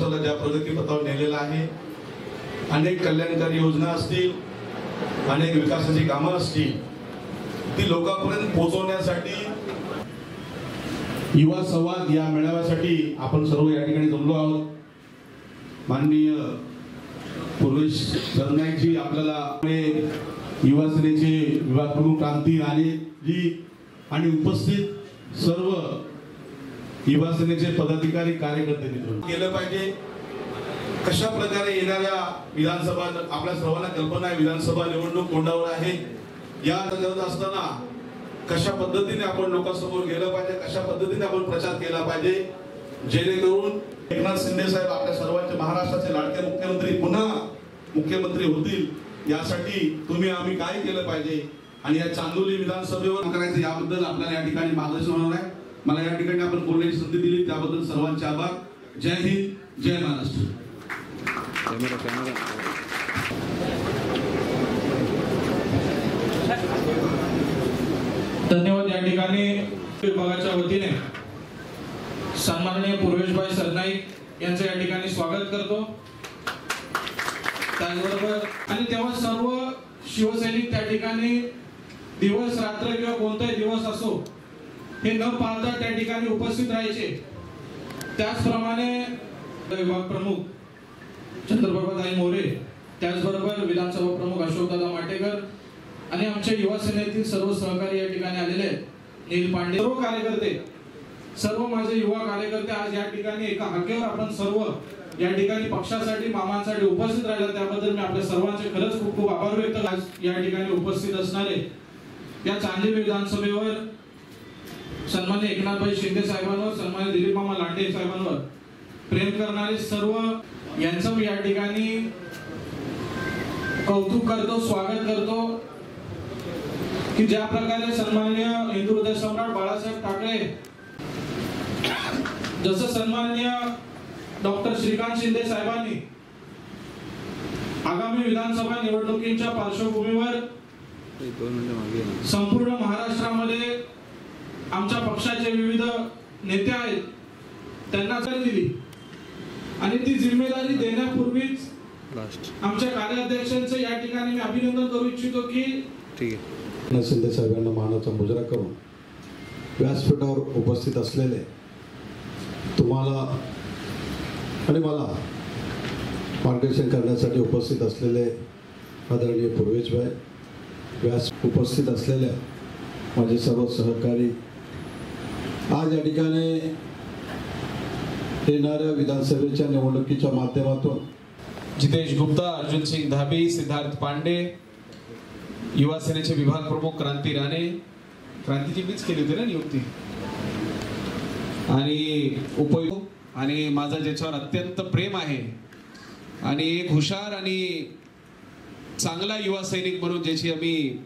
महाराष्ट्राला ज्या प्रगतीपथावर नेलेला आहे, अनेक कल्याणकारी योजना असतील, अनेक विकासाची कामं असतील, ती लोकांपर्यंत पोहोचवण्यासाठी युवा संवाद या मेळाव्यासाठी आपण सर्व या ठिकाणी जमलो आहोत। माननीय पूर्वेश सरनाईकजी आपल्याला युवा सेनेचे विभाग प्रमुख क्रांती राणेजी आणि उपस्थित सर्व युवा सेनेचे पदाधिकारी कार्यकर्ते केलं पाहिजे। कशा प्रकारे येणाऱ्या विधानसभा आपल्या सर्वांना कल्पना आहे, विधानसभा निवडणूक तोंडावर आहे। या करत असताना कशा पद्धतीने आपण लोकांसमोर गेलं पाहिजे, कशा पद्धतीने आपण प्रचार केला पाहिजे, जेणेकरून एकनाथ शिंदे साहेब आपल्या सर्वांचे महाराष्ट्राचे लाडके मुख्यमंत्री पुन्हा मुख्यमंत्री होतील। यासाठी तुम्ही आम्ही काय केलं पाहिजे आणि या चांदोली विधानसभेवर करायचं याबद्दल आपल्याला या ठिकाणी मार्गदर्शन होणार आहे। मला या ठिकाणी आपण बोलण्याची संधी दिली त्याबद्दल सर्वांचे आभार। जय हिंद, जय महाराष्ट्र। धन्यवाद। या ठिकाणी विभागाच्या वतीने सन्माननीय पूर्वेशभाई सरनाईक यांचे या ठिकाणी स्वागत करतो। त्याचबरोबर आणि तेव्हा सर्व शिवसैनिक त्या ठिकाणी दिवस रात्र किंवा कोणताही दिवस असो हे न पाहता त्या ठिकाणी उपस्थित राहायचे। त्याचप्रमाणे विभाग प्रमुख चंद्रप्रभाताई मोरे, त्याचबरोबर विधानसभा प्रमुख अशोकदादा माटेकर आणि आमच्या युवा सेनेतील सर्व सहकारी या ठिकाणी आलेले आहेत, नील पांडे, सर्व कार्यकर्ते, सर्व माझे युवा कार्यकर्ते आज या ठिकाणी एका हाकेवर आपण सर्व या ठिकाणी पक्षासाठी मामांसाठी उपस्थित राहिला त्याबद्दल मी आपल्या सर्वांचे खरंच खूप खूप आभार व्यक्त करतो। आज या ठिकाणी उपस्थित असणारे या चांदोली विधानसभेवर सन्मान्य एकनाथभाई शिंदे साहेबांवर, सन्मान्य दिलीप मामा लांडे साहेबांवर प्रेम करणारे सर्व यांचं मी या ठिकाणी कौतुक करतो, स्वागत करतो की ज्या प्रकारे सन्माननीय हिंदू हृदय सम्राट बाळासाहेब ठाकरे, जसं सन्माननीय डॉक्टर श्रीकांत शिंदे साहेबांनी आगामी विधानसभा निवडणुकीच्या पार्श्वभूमीवर संपूर्ण महाराष्ट्रामध्ये आमच्या पक्षाचे विविध नेते आहेत त्यांना दिली आणि ती जिम्मेदारी देण्यापूर्वीच आमच्या कार्याध्यक्षांचे या ठिकाणी मी अभिनंदन करू इच्छितो की ठीक आहे शिंदे साहेबांना मानाचा मुजरा करून व्यासपीठावर उपस्थित असलेले तुम्हाला आणि मला मार्गदर्शन करण्यासाठी उपस्थित असलेले आदरणीय पूर्वेशभाई, व्यास उपस्थित असलेल्या माझे सर्व सहकारी, आज या ठिकाणी येणाऱ्या विधानसभेच्या निवडणुकीच्या माध्यमातून जितेश गुप्ता, अर्जुन सिंग धाबी, सिद्धार्थ पांडे, युवा सेनेचे विभाग प्रमुख क्रांती राणे, क्रांतीची मीच केली होती ना नियुक्ती, आणि उपयोग आणि माझा ज्याच्यावर अत्यंत प्रेम आहे आणि एक हुशार आणि चांगला युवा सैनिक म्हणून ज्याची आम्ही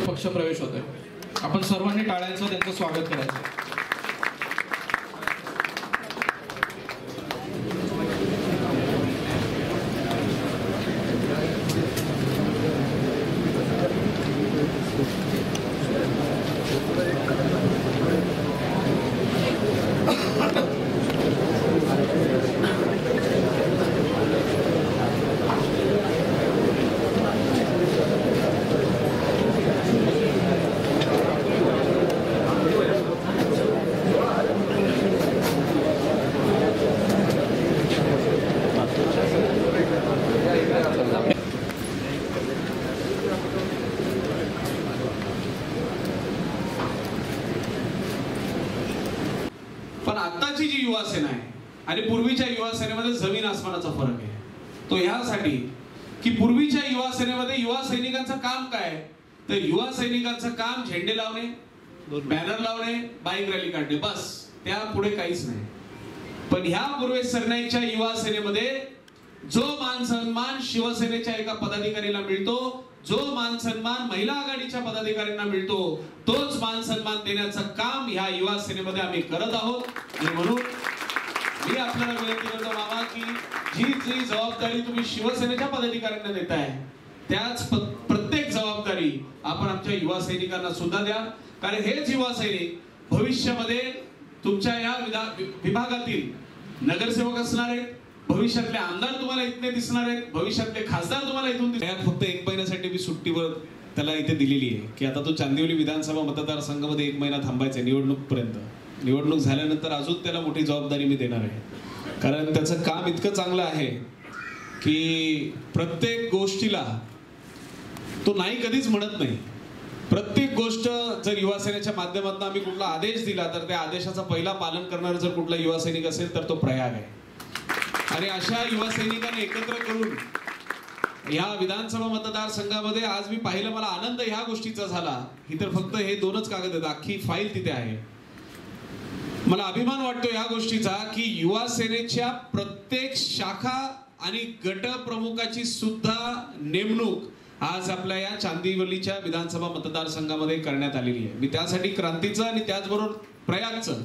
पक्ष प्रवेश होतोय, आपण सर्वांनी टाळ्यांचं त्यांचं स्वागत करायचं। पण आताची जी युवा सेना आहे आणि पूर्वीच्या युवा सेनेमध्ये जमीन आसमानाचा फरक आहे। तो ह्यासाठी की पूर्वीच्या युवा सेनेमध्ये युवा सैनिकांचं काम काय, तर युवा सैनिकांचं काम झेंडे लावणे, बॅनर लावणे, बाईक रॅली काढणे, बस, त्या पुढे काहीच नाही. पण ह्या पूर्वेश सरनाईकच्या युवा सेनेमध्ये जो मान सन्मान शिवसेनेच्या एका पदाधिकारीला मिळतो, जो मान सन्मान महिला आघाडीच्या पदाधिकाऱ्यांना मिळतो, तोच मान सन्मान देण्याचं काम ह्या युवा सेनेमध्ये आम्ही करत आहोत. आणि म्हणून मी आपल्याला विनंती करतो मामा की जी जी जबाबदारी तुम्ही शिवसेनेच्या पदाधिकाऱ्यांना देताय त्याच प्रत्येक जबाबदारी आपण आमच्या युवा सैनिकांना सुद्धा द्या. कारण हेच युवा सैनिक भविष्यामध्ये तुमच्या या विभागातील नगरसेवक असणार आहेत, भविष्यातले आमदार तुम्हाला इथले दिसणार आहेत, भविष्यातले खासदार तुम्हाला इथून दिसणार. फक्त 1 महिन्यासाठी मी सुट्टीवर त्याला इथे दिलेली आहे की आता तो चांदिवली विधानसभा मतदारसंघामध्ये 1 महिना थांबायचा निवडणूकपर्यंत. निवडणूक झाल्यानंतर अजून त्याला मोठी जबाबदारी मी देणार आहे. कारण त्याचं काम इतकं चांगलं आहे की प्रत्येक गोष्टीला तो नाही कधीच म्हणत नाही. प्रत्येक गोष्ट जर युवा सेनेच्या माध्यमातून आम्ही कुठला आदेश दिला तर त्या आदेशाचा पहिला पालन करणारा जर कुठला युवा सैनिक असेल तर तो प्रयाग आहे. आणि अशा युवा सैनिकांना एकत्र करून या विधानसभा मतदारसंघामध्ये आज मी पाहिलं, मला आनंद ह्या गोष्टीचा झाला की तर फक्त हे 2च कागद आहेत, अख्खी फाईल तिथे आहे. मला अभिमान वाटतो या गोष्टीचा की युवा सेनेच्या प्रत्येक शाखा आणि गट प्रमुखाची सुद्धा नेमणूक आज आपल्या या चांदिवलीच्या विधानसभा मतदारसंघामध्ये करण्यात आलेली आहे. मी त्यासाठी क्रांतीचं आणि त्याचबरोबर प्रयागचं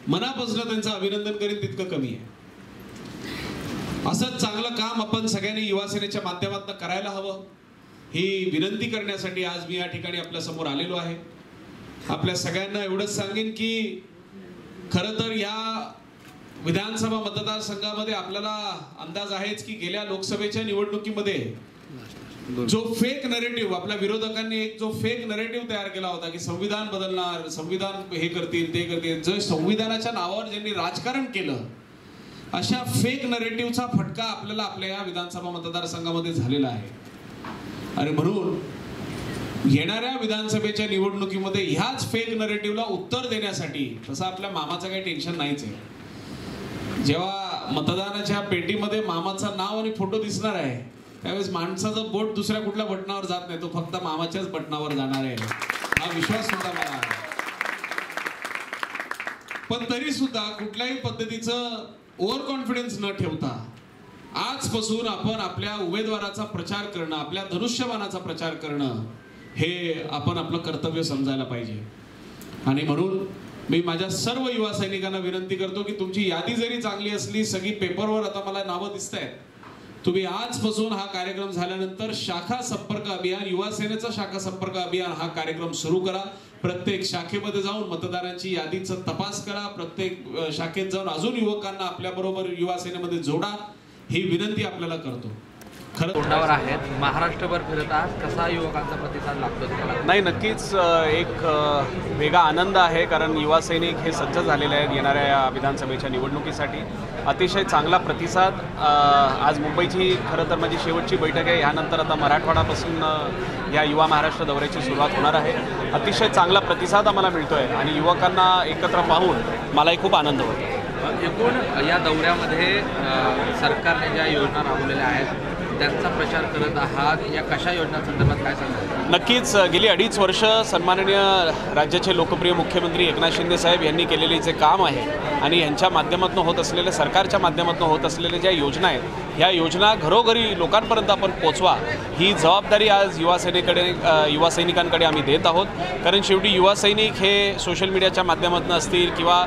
मनापासून त्यांचं अभिनंदन करीन तितकं कमी आहे. असंच चांगलं काम आपण सगळ्यांनी युवा सेनेच्या माध्यमातून करायला हवं ही विनंती करण्यासाठी आज मी या ठिकाणी आपल्या समोर आलेलो आहे. आपल्या सगळ्यांना एवढंच सांगेन की खरं तर या विधानसभा मतदारसंघामध्ये आपल्याला अंदाज आहेच की गेल्या लोकसभेच्या निवडणुकीमध्ये जो फेक नरेटिव्ह आपल्या विरोधकांनी एक जो फेक नरेटिव्ह तयार केला होता की संविधान बदलणार, संविधान हे करतील ते करतील, जो संविधानाच्या नावावर ज्यांनी राजकारण केलं अशा फेक नरेटिव्हचा फटका आपल्याला आपल्या या विधानसभा मतदारसंघामध्ये झालेला आहे. आणि म्हणून येणाऱ्या विधानसभेच्या निवडणुकीमध्ये ह्याच फेक नरेटिव्हला उत्तर देण्यासाठी तसं आपल्या मामाचं काही टेन्शन नाहीच आहे. जेव्हा मतदानाच्या पेटीमध्ये मामाचं नाव आणि फोटो दिसणार आहे त्यावेळेस माणसाचं बोट दुसऱ्या कुठल्या बटनावर जात नाही, तो फक्त मामाच्याच बटनावर जाणार आहे हा विश्वास होता मला. पण तरी सुद्धा कुठल्याही पद्धतीचं ओव्हर कॉन्फिडन्स न ठेवता आजपासून आपण आपल्या उमेदवाराचा प्रचार करणं, आपल्या धनुष्यबाणाचा प्रचार करणं हे आपण आपलं कर्तव्य समजायला पाहिजे. आणि म्हणून मी माझ्या सर्व युवा सैनिकांना विनंती करतो की तुमची यादी जरी चांगली असली, सगळी पेपरवर आता मला नावं दिसत आहेत, तुम्ही आजपासून हा कार्यक्रम झाल्यानंतर शाखा संपर्क अभियान, युवा सेनेचा शाखा संपर्क अभियान हा कार्यक्रम सुरू करा. प्रत्येक शाखेमध्ये जाऊन मतदारांची यादीचा तपास करा, प्रत्येक शाखेत जाऊन अजून युवकांना आपल्या बरोबर युवा सेनेमध्ये जोडा ही विनंती आपल्याला करतो. खरं तोंडावर आहेत, महाराष्ट्रभर फिरतात, कसा युवकांचा प्रतिसाद लागतो तुम्हाला? नाही, नक्कीच एक वेगळा आनंद आहे कारण युवा सैनिक हे सज्ज झालेले आहेत येणाऱ्या या विधानसभेच्या निवडणुकीसाठी. अतिशय चांगला प्रतिसाद. आज मुंबईची खरं तर माझी शेवटची बैठक आहे, यानंतर आता मराठवाडापासून या युवा महाराष्ट्र दौऱ्याची सुरुवात होणार आहे. अतिशय चांगला प्रतिसाद आम्हाला मिळतो आहे आणि युवकांना एकत्र पाहून मलाही खूप आनंद होतो. एकूण या दौऱ्यामध्ये सरकारने ज्या योजना राबवलेल्या आहेत त्यांचा प्रचार करत आहात, या कशा योजनांसंदर्भात काय सांगतात? नक्कीच गेली 2.5 वर्ष सन्माननीय राज्याचे लोकप्रिय मुख्यमंत्री एकनाथ शिंदे साहेब यांनी केलेले जे काम आहे आणि यांच्या माध्यमातून होत असलेले, सरकारच्या माध्यमातून होत असलेल्या ज्या योजना आहेत, ह्या योजना घरोघरी लोकांपर्यंत आपण पोचवा ही जबाबदारी आज युवा सैनिकांकडे आम्ही देत आहोत. कारण शेवटी युवा सैनिक हे सोशल मीडियाच्या माध्यमातून असतील किंवा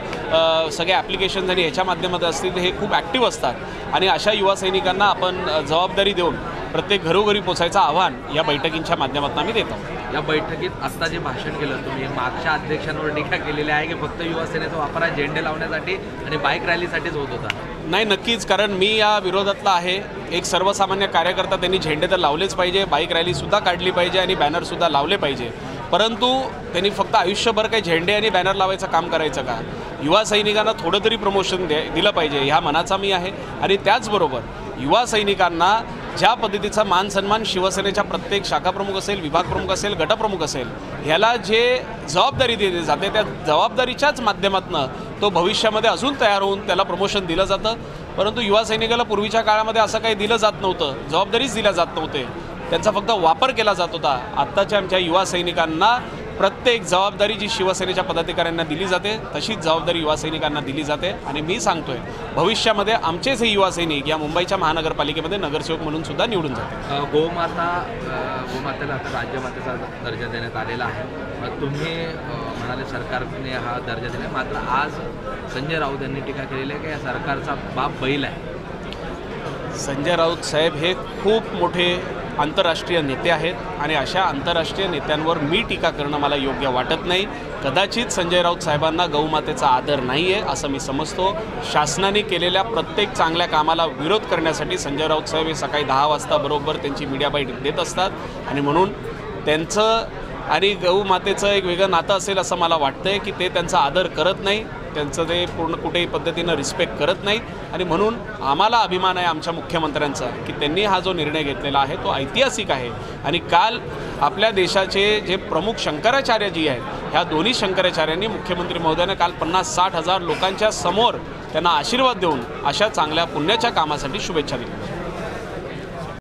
सगळ्या ॲप्लिकेशन्स आणि ह्याच्या माध्यमातून असतील हे खूप ॲक्टिव्ह असतात आणि अशा युवा सैनिकांना आपण जबाबदारी देऊन प्रत्येक घरोघरी पोचायचं आव्हान या बैठकींच्या माध्यमातून आम्ही देत आहोत. या बैठकीत आत्ता जे भाषण केलं तुम्ही, मागच्या अध्यक्षांवर टीका केलेली आहे की फक्त युवा सेनेचा वापर हा झेंडे लावण्यासाठी आणि बाईक रॅलीसाठीच होत होता. नाही, नक्कीच, कारण मी या विरोधातला आहे. एक सर्वसामान्य कार्यकर्ता त्यांनी झेंडे तर लावलेच पाहिजे, बाईक रॅलीसुद्धा काढली पाहिजे आणि बॅनरसुद्धा लावले पाहिजे, परंतु त्यांनी फक्त आयुष्यभर काही झेंडे आणि बॅनर लावायचं काम करायचं का? युवा सैनिकांना थोडं तरी प्रमोशन दिलं पाहिजे ह्या मनाचा मी आहे. आणि त्याचबरोबर युवा सैनिकांना ज्या पद्धतीचा मान सन्मान शिवसेनेच्या प्रत्येक शाखाप्रमुख असेल, विभाग प्रमुख असेल, गटप्रमुख असेल, ह्याला जे जबाबदारी दिली जाते त्या जबाबदारीच्याच माध्यमातून तो भविष्यामध्ये अजून तयार होऊन त्याला प्रमोशन दिलं जातं. परंतु युवा सैनिकाला पूर्वीच्या काळामध्ये असं काही दिलं जात नव्हतं, जबाबदारीच दिल्या जात नव्हते, त्यांचा फक्त वापर केला जात होता. आत्ताच्या आमच्या युवा सैनिकांना प्रत्येक जबाबदारी जी शिवसेनेच्या पदाधिकाऱ्यांना दिली जाते तशीच जबाबदारी युवा सैनिकांना दिली जाते. आणि मी सांगतोय भविष्यामध्ये आमचेच हे युवा सैनिक या मुंबईच्या महानगरपालिकेमध्ये नगरसेवक म्हणून सुद्धा निवडून जाते. गोमातेला आता राज्यमातेचा दर्जा देण्यात आलेला आहे. तुम्ही म्हणाले सरकारने हा दर्जा दिला, मात्र आज संजय राऊत यांनी टीका केलेली आहे की या सरकारचा बाप बैल आहे. संजय राऊत साहेब हे खूप मोठे आंतरराष्ट्रीय नेते आहेत आणि अशा आंतरराष्ट्रीय नेत्यांवर मी टीका करणं मला योग्य वाटत नाही. कदाचित संजय राऊत साहेबांना गौमातेचा आदर नाही आहे असं मी समजतो. शासनाने केलेल्या प्रत्येक चांगल्या कामाला विरोध करण्यासाठी संजय राऊत साहेब हे सकाळी 10 वाजता बरोबर त्यांची मीडिया बाईट देत असतात आणि म्हणून त्यांचं आणि गौमातेचं एक वेगळं नातं असेल असं मला वाटतंय की ते त्यांचा आदर करत नाही, त्यांचं ते पूर्ण कुठेही पद्धतीनं रिस्पेक्ट करत नाहीत. आणि म्हणून आम्हाला अभिमान आहे आमच्या मुख्यमंत्र्यांचा की त्यांनी हा जो निर्णय घेतलेला आहे तो ऐतिहासिक आहे. आणि काल आपल्या देशाचे जे प्रमुख शंकराचार्य जी आहेत ह्या दोन्ही शंकराचार्यांनी मुख्यमंत्री महोदयाने काल 50-60 हजार लोकांच्या समोर त्यांना आशीर्वाद देऊन अशा चांगल्या पुण्याच्या कामासाठी शुभेच्छा दिल्या.